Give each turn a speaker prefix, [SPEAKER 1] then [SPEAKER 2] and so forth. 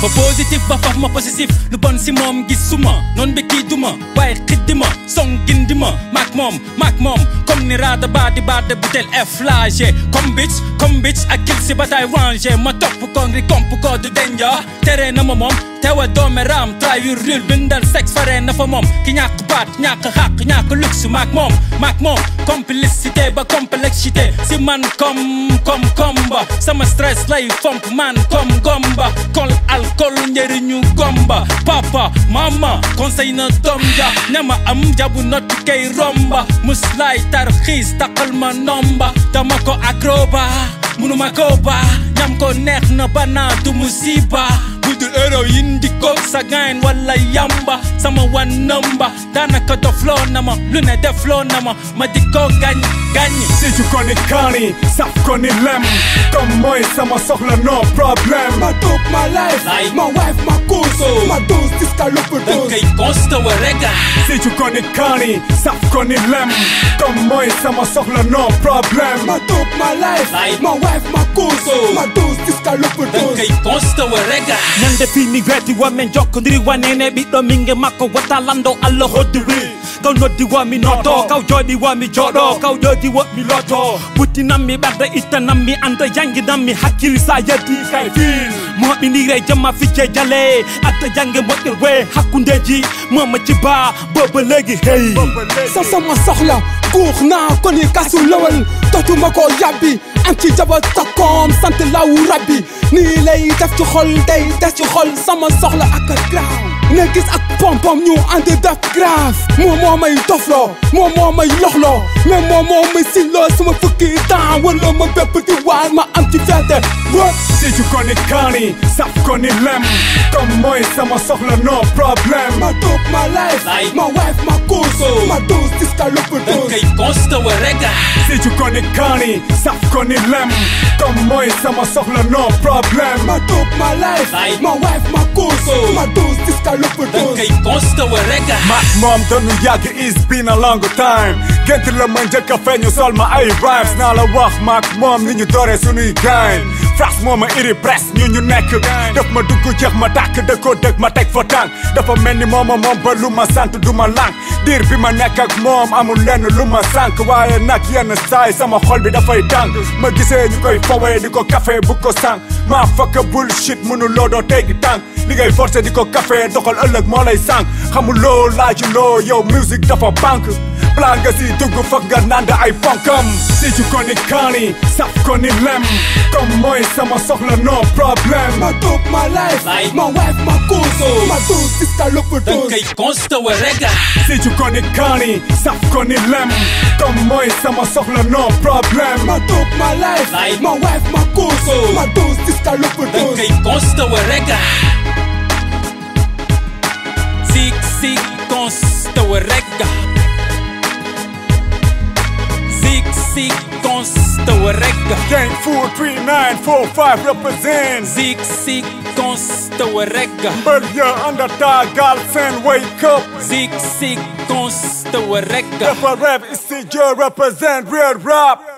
[SPEAKER 1] fa positif ba faf ma possessif lu bon si moom gisuma non be kii duma waaye xiddima song gindima maak moom comme ni raada baadi baade butel flagé comme bitch ak kil si bataay rangé ma topp ko ngri komp ko du denja tere na ma moom tewa doome raam trahir ril bindal sexe fare na fa moom ki ñàkk baat ñàkk xàq ñàkk luxe maak moom complicité ba complexité si man comme ba sama stress lay fomp man comme gomba kol alcool njëriñu gomba papa mama conseil na doom ja ñama am jabu not kay romba muslay tarxiis takal ma nomba dama ko akroba munuma ko ba ñam ko neex na bana du musiba budul héroïne di ko sa gain wala yamba sama one number danaka dofloo na ma lu ne defloo na ma di ko gañ
[SPEAKER 2] si tu connais Kani saf ko ni lem comme mooy sama soxla no problème
[SPEAKER 3] ma took ma life ma wife ma cause ma dose jusqu'à l'overdose
[SPEAKER 1] dangay constawa rega
[SPEAKER 2] si tu connais Kani saf ko ni lem comme mooy sama soxla no problème
[SPEAKER 3] ma took ma life ma wife ma cause ma dose jusqu'à l'overdose
[SPEAKER 1] dangay constawa rega
[SPEAKER 4] nyande fini ready wa men jokko ndiri wanene ɓiɗɗo minge makko wata lando Allah hoddiri kaw noddi wa mi noto kaw jooɗi wa mi jooɗo kaw jooɗi wa mi loto buttinammi ɓerde ittanammi anda janginammi hakkille sa yeddi kay fil moɓinire jamma ficce jale adda jange moƴƴirwe hakkundeji moma ciba boba léegi hey
[SPEAKER 3] sa sama soxla guux naa ko ni kasu lawal totuma ko yàbbi am ci jaba takkoom sant lawu rabbi nii lay def ci xol day def ci xol sama soxla ak grave ne gis ak pompom ñu ànd def grave moo may dofloo moo may loxloo mais moo may silloo sama fukki temps wala ma bépp di waar ma am ci fête
[SPEAKER 2] si tu connais Kani saf ko ni lem comme mooy sama soxla no problème
[SPEAKER 3] ma took ma life ma wife ma cause ma dose jusqu'à l'overdose
[SPEAKER 1] dangay constawa rega
[SPEAKER 2] si tu connais Kani saf ko ni lem comme mooy sama soxla no problème
[SPEAKER 3] ma took ma life ma wife ma cause ma dose jusqu'à l'overdose
[SPEAKER 1] dangay constawa rega
[SPEAKER 2] Maak Moom dañu yàgg it's been a long time gént la ma njëkk a feeñu sol ma ay rhymes naa la wax Maak Moom ni ñu doore sunuy gain France moo ma iri presse ñu nekk daf ma dugg jeex ma tàkk dëkkoo dëkk ma teg fa tànk dafa mel ni moom ba lu ma sant du ma lànk diir bi ma nekk ak moom amul lenn lu ma sànk waaye nag yenn saay sama xol bi dafay tàng ma gisee ñu koy fawee di ko café bu ko sànk maa fakka bullshit mënu loo doo teggi tànk li ngay forcé di ko café doxal ëllëg moo lay sànk xamul loo laaju loo yow musique dafa banque balaa nga si dugg foog nga nand ay ponkam si tu connais Kani saf ko ni lem comme mooy sama soxla no problème
[SPEAKER 3] ma took ma life ma wife ma cause ma dose jusqu'à l'overdose
[SPEAKER 1] dangay constawa rega
[SPEAKER 2] si tu connais Kani saf ko ni lem comme mooy sama soxla no problème
[SPEAKER 3] ma took ma life ma wife ma cause ma dose jusqu'à l'overdose
[SPEAKER 1] dangay constawa rega si constawa rega si constawa rega
[SPEAKER 2] Gang Fou 3945 represent
[SPEAKER 1] si constawa rega
[SPEAKER 2] mbër ya anda taagal seen wake up
[SPEAKER 1] si constawa rega
[SPEAKER 2] dafa rap is si represent real rap